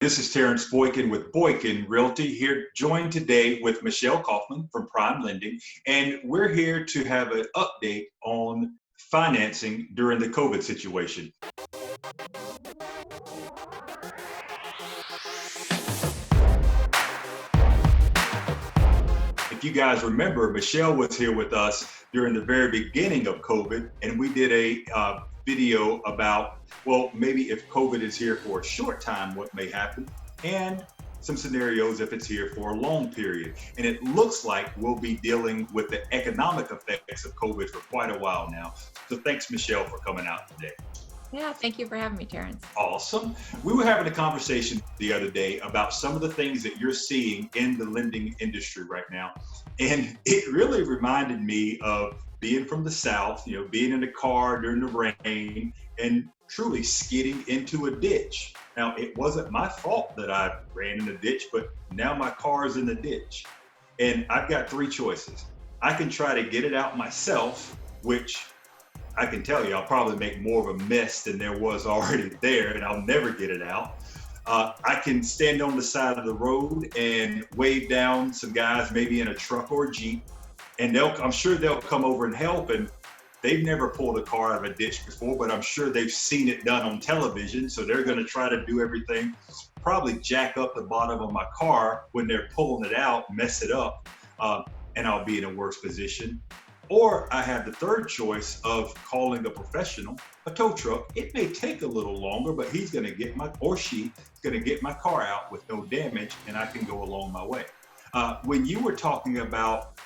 This is Terrence Boykin with Boykin Realty here, joined today with Michelle Kaufmann from Prime Lending, and we're here to have an update on financing during the COVID situation. If you guys remember, Michelle was here with us during the very beginning of COVID, and we did a video about, well, maybe if COVID is here for a short time, what may happen, and some scenarios if it's here for a long period. And it looks like we'll be dealing with the economic effects of COVID for quite a while now. So thanks, Michelle, for coming out today. Yeah, thank you for having me, Terrence. Awesome. We were having a conversation the other day about some of the things that you're seeing in the lending industry right now. And it really reminded me of being from the South, being in the car during the rain and truly skidding into a ditch. Now, it wasn't my fault that I ran in the ditch, but now my car is in the ditch. And I've got three choices. I can try to get it out myself, which I can tell you, I'll probably make more of a mess than there was already there, and I'll never get it out. I can stand on the side of the road and wave down some guys, maybe in a truck or a Jeep, and I'm sure they'll come over and help. And they've never pulled a car out of a ditch before, but I'm sure they've seen it done on television, so they're going to try to do everything, probably jack up the bottom of my car when they're pulling it out, mess it up, and I'll be in a worse position. Or I have the third choice of calling a professional, a tow truck. It may take a little longer, but she's going to get my car out with no damage, and I can go along my way. When you were talking about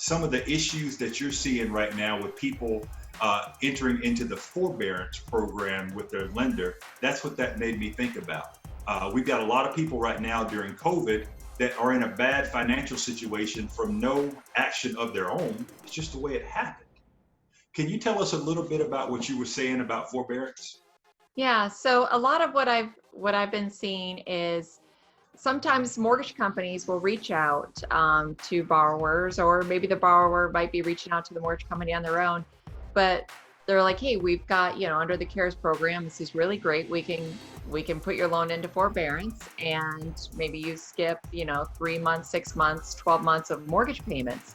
some of the issues that you're seeing right now with people entering into the forbearance program with their lender, that's what that made me think about. We've got a lot of people right now during COVID that are in a bad financial situation from no action of their own. It's just the way it happened. Can you tell us a little bit about what you were saying about forbearance? Yeah, so a lot of what I've been seeing is sometimes mortgage companies will reach out to borrowers, or maybe the borrower might be reaching out to the mortgage company on their own, but they're like, hey, we've got, under the CARES program, this is really great. We can put your loan into forbearance, and maybe you skip, 3 months, 6 months, 12 months of mortgage payments.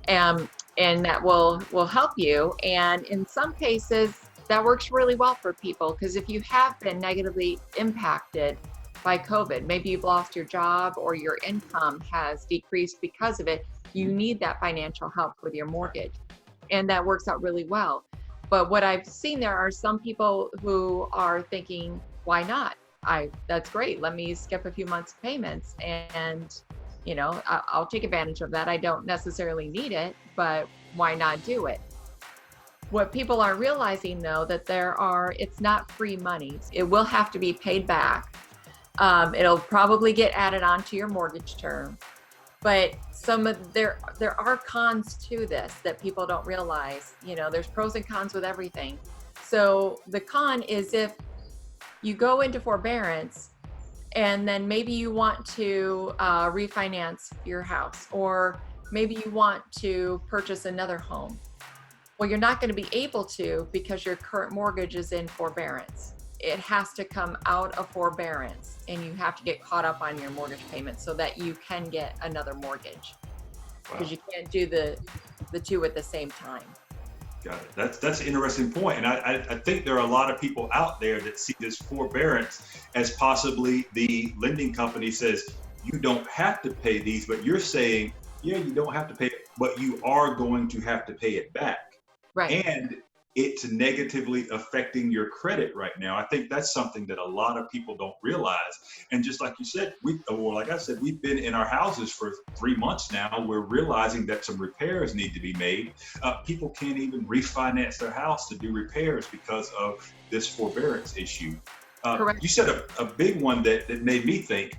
And that will help you. And in some cases that works really well for people, because if you have been negatively impacted by COVID, maybe you've lost your job or your income has decreased because of it, you need that financial help with your mortgage. And that works out really well. But what I've seen, there are some people who are thinking, why not? That's great. Let me skip a few months of payments, and I'll take advantage of that. I don't necessarily need it, but why not do it? What people aren't realizing, though, that it's not free money. It will have to be paid back. It'll probably get added onto your mortgage term. But there are cons to this that people don't realize. There's pros and cons with everything. So the con is if you go into forbearance and then maybe you want to refinance your house, or maybe you want to purchase another home. Well, you're not going to be able to, because your current mortgage is in forbearance. It has to come out of forbearance, and you have to get caught up on your mortgage payments so that you can get another mortgage. Because you can't do the two at the same time. Got it. That's an interesting point. And I think there are a lot of people out there that see this forbearance as possibly the lending company says, you don't have to pay these, but you're saying, yeah, you don't have to pay it, but you are going to have to pay it back. Right. And it's negatively affecting your credit right now. I think that's something that a lot of people don't realize. And just like you said, like I said, we've been in our houses for 3 months now. We're realizing that some repairs need to be made. People can't even refinance their house to do repairs because of this forbearance issue. Correct. You said a big one that made me think.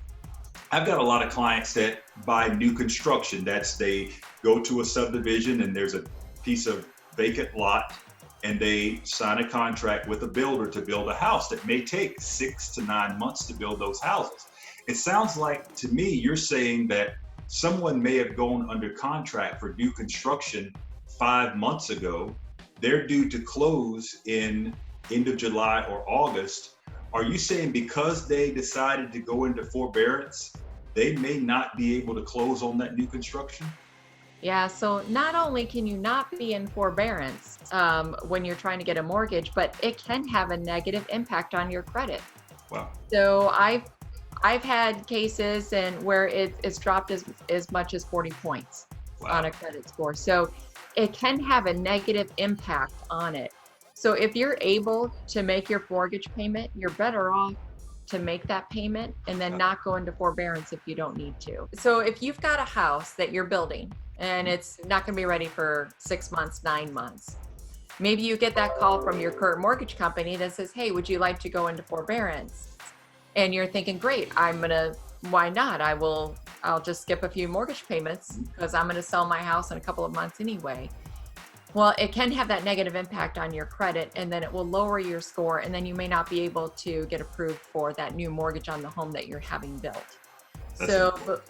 I've got a lot of clients that buy new construction. They go to a subdivision and there's a piece of vacant lot, and they sign a contract with a builder to build a house that may take 6 to 9 months to build those houses. It sounds like to me you're saying that someone may have gone under contract for new construction 5 months ago. They're due to close in end of July or August. Are you saying because they decided to go into forbearance, they may not be able to close on that new construction? Yeah, so not only can you not be in forbearance when you're trying to get a mortgage, but it can have a negative impact on your credit. Wow. So I've had cases and where it's dropped as much as 40 points on Wow. a credit score. So it can have a negative impact on it. So if you're able to make your mortgage payment, you're better off to make that payment and then not go into forbearance if you don't need to. So if you've got a house that you're building and it's not going to be ready for 6 months, 9 months, maybe you get that call from your current mortgage company that says, hey, would you like to go into forbearance? And you're thinking, great, why not? I'll just skip a few mortgage payments because I'm going to sell my house in a couple of months anyway. Well, it can have that negative impact on your credit, and then it will lower your score, and then you may not be able to get approved for that new mortgage on the home that you're having built. So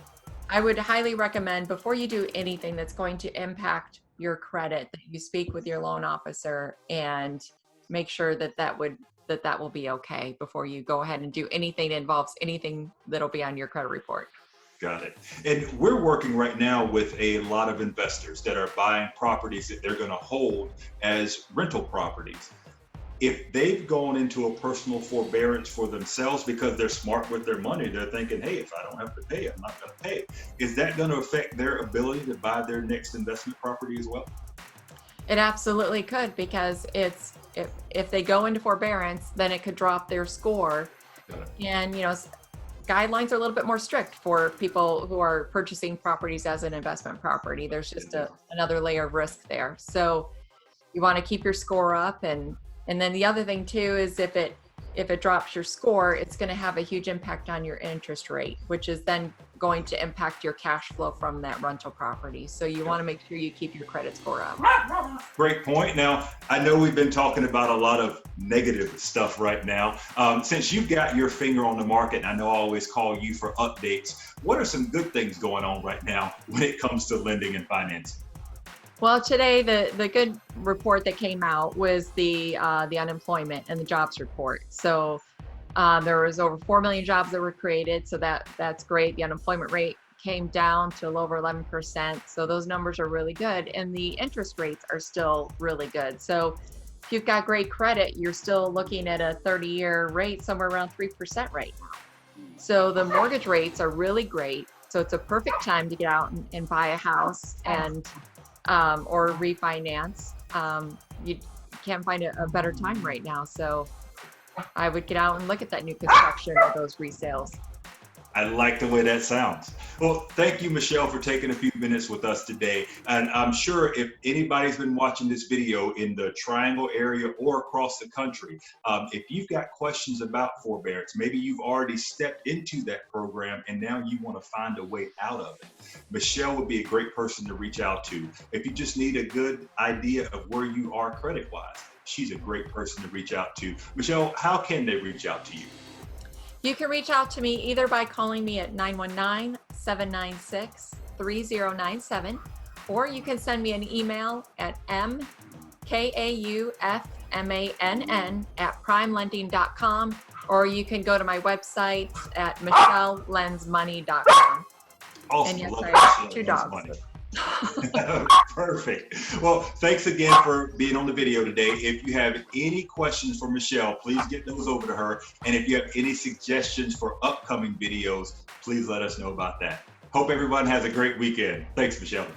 I would highly recommend, before you do anything that's going to impact your credit, that you speak with your loan officer and make sure that will be okay before you go ahead and do anything that involves anything that'll be on your credit report. Got it. And we're working right now with a lot of investors that are buying properties that they're going to hold as rental properties. If they've gone into a personal forbearance for themselves because they're smart with their money, they're thinking, hey, if I don't have to pay, I'm not going to pay. Is that going to affect their ability to buy their next investment property as well? It absolutely could, because if they go into forbearance, then it could drop their score. Got it. And guidelines are a little bit more strict for people who are purchasing properties as an investment property. There's just another layer of risk there. So you want to keep your score up, and then the other thing too is if it drops your score, it's going to have a huge impact on your interest rate, which is then going to impact your cash flow from that rental property. So you want to make sure you keep your credit score up. Great point. Now, I know we've been talking about a lot of negative stuff right now. Since you've got your finger on the market, and I know I always call you for updates, what are some good things going on right now when it comes to lending and financing? Well, today the good report that came out was the unemployment and the jobs report. So there was over 4 million jobs that were created, so that's great. The unemployment rate came down to a little over 11%, so those numbers are really good, and the interest rates are still really good. So if you've got great credit, you're still looking at a 30-year rate somewhere around 3% right now. So the mortgage rates are really great. So it's a perfect time to get out and buy a house and or refinance. You can't find a better time right now. So I would get out and look at that new construction or those resales. I like the way that sounds. Well, thank you, Michelle, for taking a few minutes with us today. And I'm sure if anybody's been watching this video in the Triangle area or across the country, if you've got questions about forbearance, maybe you've already stepped into that program and now you want to find a way out of it, Michelle would be a great person to reach out to. If you just need a good idea of where you are credit-wise, she's a great person to reach out to. Michelle, how can they reach out to you? You can reach out to me either by calling me at 919-796-3097, or you can send me an email at mkaufmann@primelending.com, or you can go to my website at michellelensmoney.com. Awesome. And yes, Love I Michelle have 2 Lens dogs. Money. Perfect. Well, thanks again for being on the video today. If you have any questions for Michelle, please get those over to her. And if you have any suggestions for upcoming videos, please let us know about that. Hope everyone has a great weekend. Thanks, Michelle.